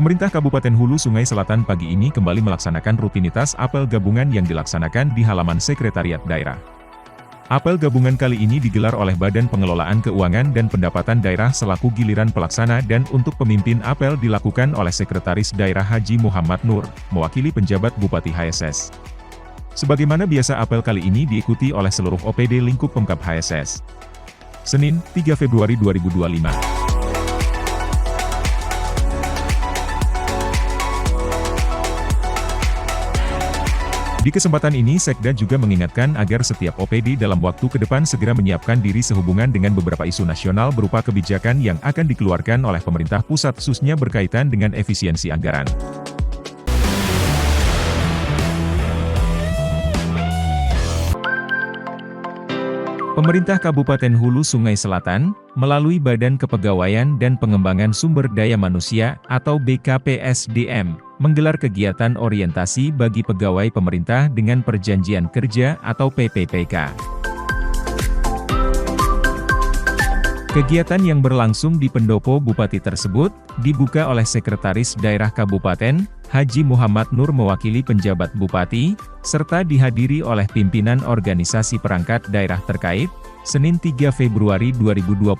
Pemerintah Kabupaten Hulu Sungai Selatan pagi ini kembali melaksanakan rutinitas apel gabungan yang dilaksanakan di halaman Sekretariat Daerah. Apel gabungan kali ini digelar oleh Badan Pengelolaan Keuangan dan Pendapatan Daerah selaku giliran pelaksana dan untuk pemimpin apel dilakukan oleh Sekretaris Daerah Haji Muhammad Nur, mewakili penjabat Bupati HSS. Sebagaimana biasa apel kali ini diikuti oleh seluruh OPD lingkup Pemkab HSS. Senin, 3 Februari 2025. Di kesempatan ini Sekda juga mengingatkan agar setiap OPD dalam waktu ke depan segera menyiapkan diri sehubungan dengan beberapa isu nasional berupa kebijakan yang akan dikeluarkan oleh pemerintah pusat khususnya berkaitan dengan efisiensi anggaran. Pemerintah Kabupaten Hulu Sungai Selatan, melalui Badan Kepegawaian dan Pengembangan Sumber Daya Manusia atau BKPSDM, menggelar kegiatan orientasi bagi pegawai pemerintah dengan perjanjian kerja atau PPPK. Kegiatan yang berlangsung di pendopo Bupati tersebut, dibuka oleh Sekretaris Daerah Kabupaten, Haji Muhammad Nur mewakili penjabat Bupati, serta dihadiri oleh pimpinan organisasi perangkat daerah terkait, Senin 3 Februari 2025.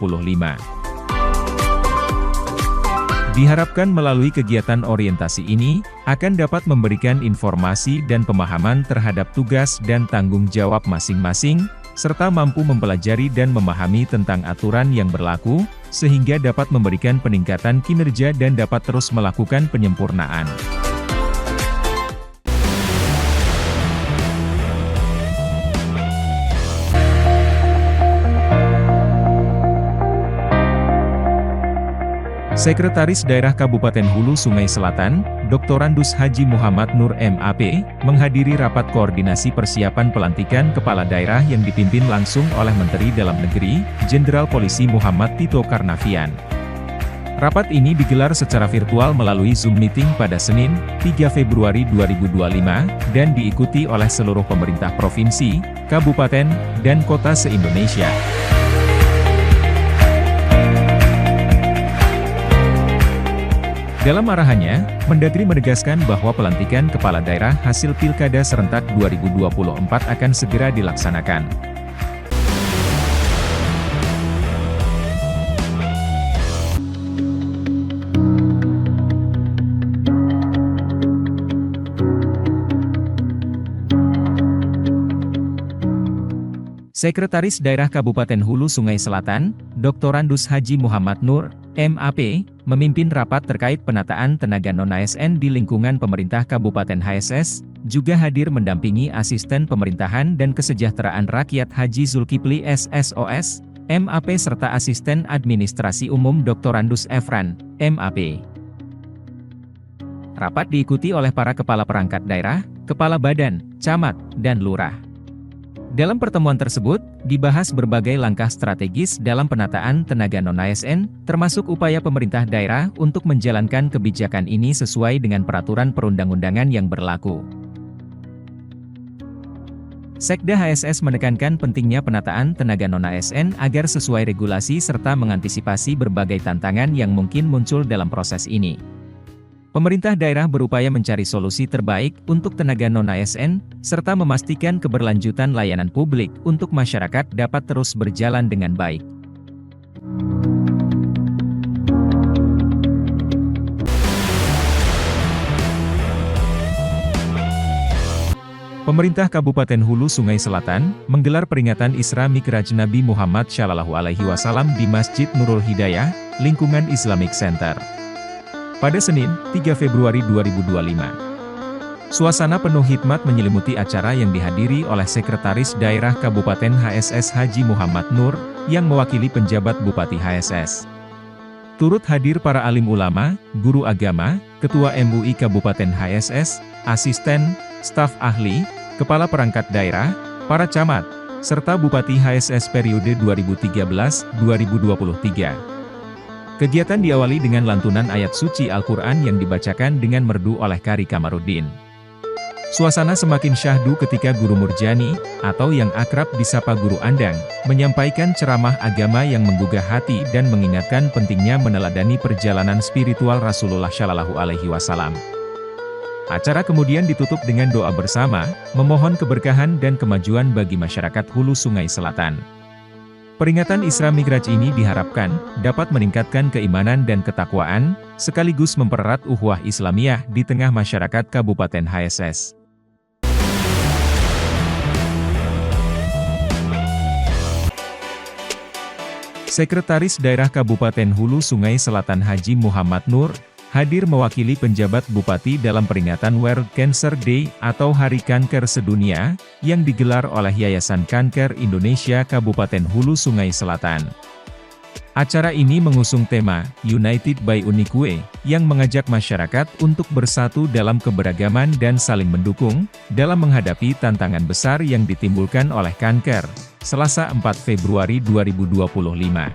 Diharapkan melalui kegiatan orientasi ini, akan dapat memberikan informasi dan pemahaman terhadap tugas dan tanggung jawab masing-masing, serta mampu mempelajari dan memahami tentang aturan yang berlaku, sehingga dapat memberikan peningkatan kinerja dan dapat terus melakukan penyempurnaan. Sekretaris Daerah Kabupaten Hulu Sungai Selatan, Dr. Andus Haji Muhammad Nur MAP, menghadiri rapat koordinasi persiapan pelantikan kepala daerah yang dipimpin langsung oleh Menteri Dalam Negeri, Jenderal Polisi Muhammad Tito Karnavian. Rapat ini digelar secara virtual melalui Zoom Meeting pada Senin, 3 Februari 2025, dan diikuti oleh seluruh pemerintah provinsi, kabupaten, dan kota se-Indonesia. Dalam arahannya, Mendagri menegaskan bahwa pelantikan kepala daerah hasil Pilkada serentak 2024 akan segera dilaksanakan. Sekretaris Daerah Kabupaten Hulu Sungai Selatan, Dr. Andus Haji Muhammad Nur, MAP, memimpin rapat terkait penataan tenaga non-ASN di lingkungan pemerintah Kabupaten HSS, juga hadir mendampingi Asisten Pemerintahan dan Kesejahteraan Rakyat Haji Zulkifli SSOS, MAP serta Asisten Administrasi Umum Dr. Andus Efran, MAP. Rapat diikuti oleh para kepala perangkat daerah, kepala badan, camat, dan lurah. Dalam pertemuan tersebut, dibahas berbagai langkah strategis dalam penataan tenaga non-ASN, termasuk upaya pemerintah daerah untuk menjalankan kebijakan ini sesuai dengan peraturan perundang-undangan yang berlaku. Sekda HSS menekankan pentingnya penataan tenaga non-ASN agar sesuai regulasi serta mengantisipasi berbagai tantangan yang mungkin muncul dalam proses ini. Pemerintah daerah berupaya mencari solusi terbaik untuk tenaga non-ASN, serta memastikan keberlanjutan layanan publik untuk masyarakat dapat terus berjalan dengan baik. Pemerintah Kabupaten Hulu Sungai Selatan menggelar peringatan Isra Mikraj Nabi Muhammad SAW di Masjid Nurul Hidayah, lingkungan Islamic Center. Pada Senin, 3 Februari 2025. Suasana penuh hikmat menyelimuti acara yang dihadiri oleh Sekretaris Daerah Kabupaten HSS Haji Muhammad Nur, yang mewakili penjabat Bupati HSS. Turut hadir para alim ulama, guru agama, Ketua MUI Kabupaten HSS, asisten, staf ahli, kepala perangkat daerah, para camat, serta Bupati HSS periode 2013-2023. Kegiatan diawali dengan lantunan ayat suci Al-Quran yang dibacakan dengan merdu oleh Qari Kamaruddin. Suasana semakin syahdu ketika Guru Murjani, atau yang akrab disapa Guru Andang, menyampaikan ceramah agama yang menggugah hati dan mengingatkan pentingnya meneladani perjalanan spiritual Rasulullah Shallallahu Alaihi Wasallam. Acara kemudian ditutup dengan doa bersama, memohon keberkahan dan kemajuan bagi masyarakat Hulu Sungai Selatan. Peringatan Isra Mi'raj ini diharapkan dapat meningkatkan keimanan dan ketakwaan, sekaligus mempererat ukhuwah Islamiyah di tengah masyarakat Kabupaten HSS. Sekretaris Daerah Kabupaten Hulu Sungai Selatan Haji Muhammad Nur, hadir mewakili penjabat Bupati dalam peringatan World Cancer Day atau Hari Kanker Sedunia, yang digelar oleh Yayasan Kanker Indonesia Kabupaten Hulu Sungai Selatan. Acara ini mengusung tema, United by Unique, yang mengajak masyarakat untuk bersatu dalam keberagaman dan saling mendukung, dalam menghadapi tantangan besar yang ditimbulkan oleh kanker, Selasa 4 Februari 2025.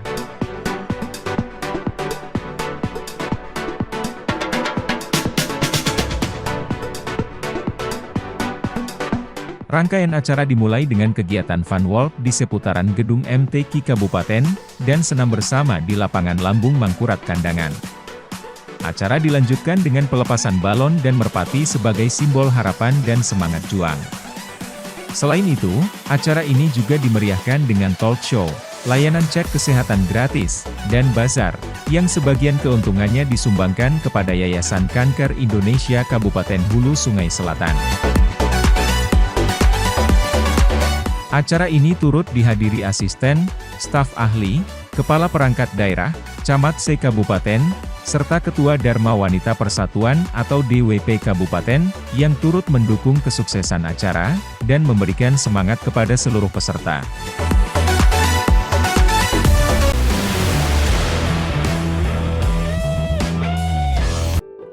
Rangkaian acara dimulai dengan kegiatan fun walk di seputaran gedung MTQ Kabupaten, dan senam bersama di lapangan Lambung Mangkurat Kandangan. Acara dilanjutkan dengan pelepasan balon dan merpati sebagai simbol harapan dan semangat juang. Selain itu, acara ini juga dimeriahkan dengan talk show, layanan cek kesehatan gratis, dan bazar, yang sebagian keuntungannya disumbangkan kepada Yayasan Kanker Indonesia Kabupaten Hulu Sungai Selatan. Acara ini turut dihadiri asisten, staf ahli, kepala perangkat daerah, camat se-kabupaten, serta Ketua Dharma Wanita Persatuan atau DWP Kabupaten, yang turut mendukung kesuksesan acara, dan memberikan semangat kepada seluruh peserta.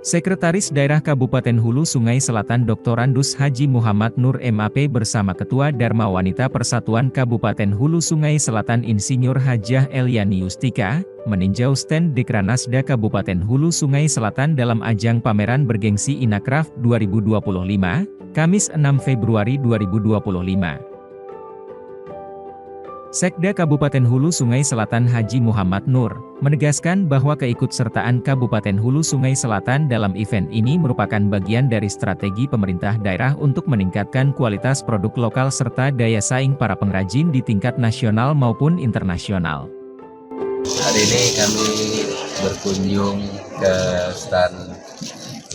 Sekretaris Daerah Kabupaten Hulu Sungai Selatan Dr. Andus Haji Muhammad Nur MAP bersama Ketua Dharma Wanita Persatuan Kabupaten Hulu Sungai Selatan Insinyur Hajah Eliani Yustika, meninjau stand Dekranasda Kabupaten Hulu Sungai Selatan dalam ajang pameran bergengsi Inacraft 2025, Kamis 6 Februari 2025. Sekda Kabupaten Hulu Sungai Selatan Haji Muhammad Nur, menegaskan bahwa keikutsertaan Kabupaten Hulu Sungai Selatan dalam event ini merupakan bagian dari strategi pemerintah daerah untuk meningkatkan kualitas produk lokal serta daya saing para pengrajin di tingkat nasional maupun internasional. Hari ini kami berkunjung ke stand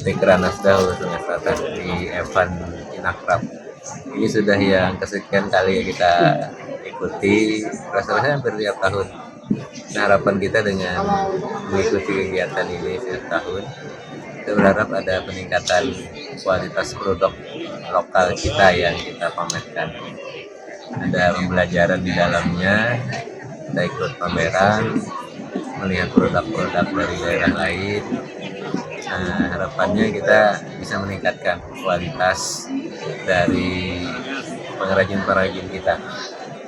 Dekranasda Hulu Sungai Selatan di event Inacraft. Ini sudah yang kesekian kali kita ikuti, rasanya hampir tiap tahun. Nah, harapan kita dengan mengikuti kegiatan ini setiap tahun, kita berharap ada peningkatan kualitas produk lokal kita yang kita pamerkan. Ada pembelajaran di dalamnya, kita ikut pameran, melihat produk-produk dari daerah lain. Nah, harapannya kita bisa meningkatkan kualitas dari pengrajin-pengrajin kita,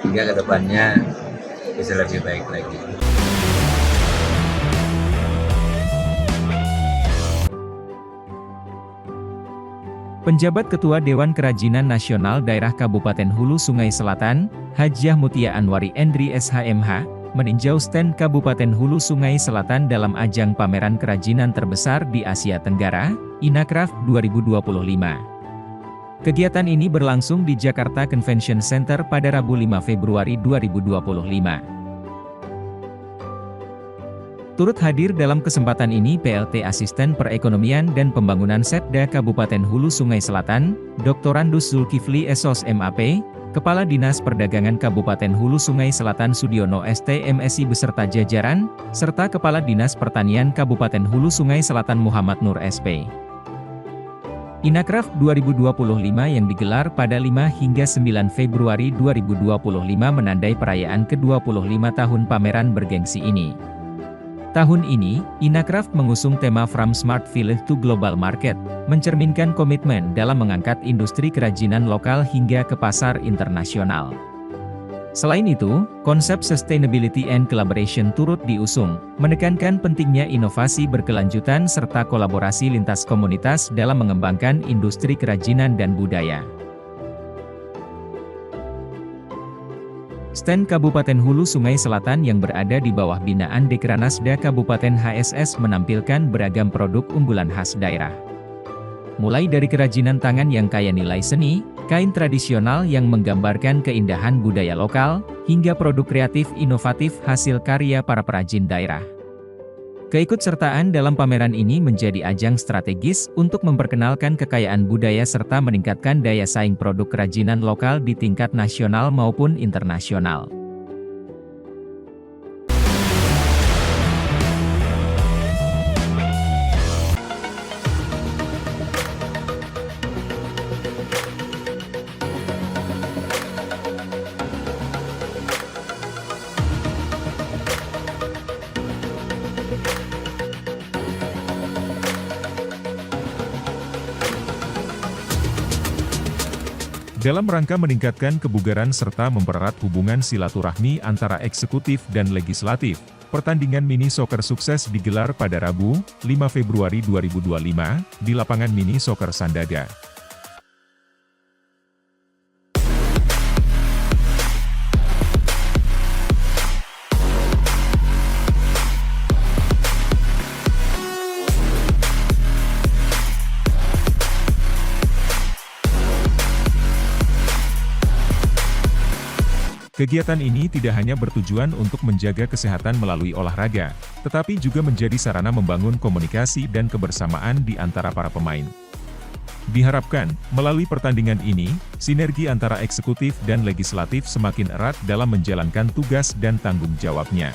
hingga kedepannya bisa lebih baik lagi. Penjabat Ketua Dewan Kerajinan Nasional Daerah Kabupaten Hulu Sungai Selatan, Hajah Mutia Anwari Endri SHMH, meninjau stand Kabupaten Hulu Sungai Selatan dalam ajang pameran kerajinan terbesar di Asia Tenggara, Inacraft 2025. Kegiatan ini berlangsung di Jakarta Convention Center pada Rabu 5 Februari 2025. Turut hadir dalam kesempatan ini PLT Asisten Perekonomian dan Pembangunan Setda Kabupaten Hulu Sungai Selatan, Dr. Andus Zulkifli Esos MAP, Kepala Dinas Perdagangan Kabupaten Hulu Sungai Selatan Sudiono STMSI beserta jajaran, serta Kepala Dinas Pertanian Kabupaten Hulu Sungai Selatan Muhammad Nur SP. Inacraft 2025 yang digelar pada 5 hingga 9 Februari 2025 menandai perayaan ke-25 tahun pameran bergengsi ini. Tahun ini, Inacraft mengusung tema From Smart Village to Global Market, mencerminkan komitmen dalam mengangkat industri kerajinan lokal hingga ke pasar internasional. Selain itu, konsep sustainability and collaboration turut diusung, menekankan pentingnya inovasi berkelanjutan serta kolaborasi lintas komunitas dalam mengembangkan industri kerajinan dan budaya. Stand Kabupaten Hulu Sungai Selatan yang berada di bawah binaan Dekranasda Kabupaten HSS menampilkan beragam produk unggulan khas daerah. Mulai dari kerajinan tangan yang kaya nilai seni, kain tradisional yang menggambarkan keindahan budaya lokal, hingga produk kreatif inovatif hasil karya para perajin daerah. Keikutsertaan dalam pameran ini menjadi ajang strategis untuk memperkenalkan kekayaan budaya serta meningkatkan daya saing produk kerajinan lokal di tingkat nasional maupun internasional. Dalam rangka meningkatkan kebugaran serta mempererat hubungan silaturahmi antara eksekutif dan legislatif, pertandingan mini soccer sukses digelar pada Rabu, 5 Februari 2025, di lapangan mini soccer Sandaga. Kegiatan ini tidak hanya bertujuan untuk menjaga kesehatan melalui olahraga, tetapi juga menjadi sarana membangun komunikasi dan kebersamaan di antara para pemain. Diharapkan, melalui pertandingan ini, sinergi antara eksekutif dan legislatif semakin erat dalam menjalankan tugas dan tanggung jawabnya.